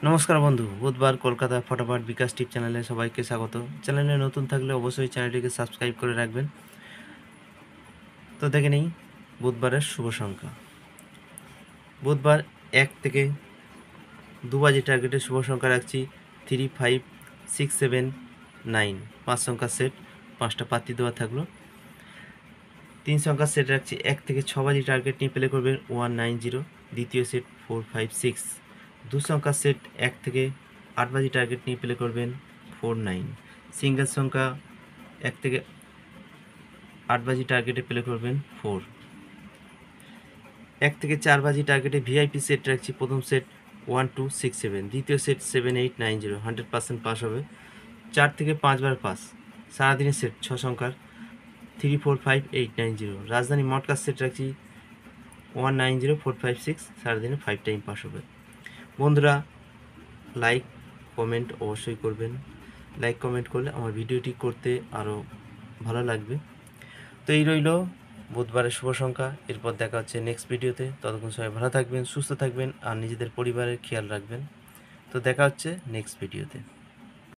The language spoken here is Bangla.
নমস্কার বন্ধু, বুধবার কলকাতা ফটাফট বিকাশ টিপ চ্যানেলে সবাইকে স্বাগত। চ্যানেলে নতুন থাকলে অবশ্যই চ্যানেলটিকে সাবস্ক্রাইব করে রাখবেন। তো দেখে নিই বুধবারের শুভ সংখ্যা। বুধবার 1 থেকে 2 বাজে টার্গেটে শুভ সংখ্যা রাখছি 3, 5, 6, 7, 9। 5 সংখ্যার সেট, 5টা পাত্তি দেওয়া থাকলো। 3 সংখ্যার সেট রাখছি 1 থেকে 6 বাজে টার্গেট নিয়ে প্লে করবেন 190। দ্বিতীয় সেট 4, 5, 6। 2 সংখ্যার সেট 1 থেকে 8 বাজে টার্গেট নিয়ে প্লে করবেন 49। সিঙ্গেল সংখ্যা 1 থেকে 8 বাজি টার্গেটে প্লে করবেন 4। 1 থেকে 4 বাজি টার্গেটে ভিআইপি সেট রাখছি। প্রথম সেট 1, 2, 6, 7। দ্বিতীয় সেট 7, 8, 9, 0। 100% পাস হবে। 4 থেকে 5 বার পাস। সারাদিনের সেট 6 সংখ্যার 3, 4, 5, 8, 9, 0। রাজধানী মটকার সেট রাখছি 190, 4, 5, 6। সারাদিনে 5 টাইম পাস হবে। বন্ধুরা, লাইক কমেন্ট অবশ্যই করবেন। লাইক কমেন্ট করলে আমার ভিডিওটি করতে আরও ভালো লাগবে। তো এই রইল বুধবারের শুভ সংখ্যা। এরপর দেখা হচ্ছে নেক্সট ভিডিওতে। ততক্ষণ সবাই ভালো থাকবেন, সুস্থ থাকবেন আর নিজেদের পরিবারের খেয়াল রাখবেন। তো দেখা হচ্ছে নেক্সট ভিডিওতে।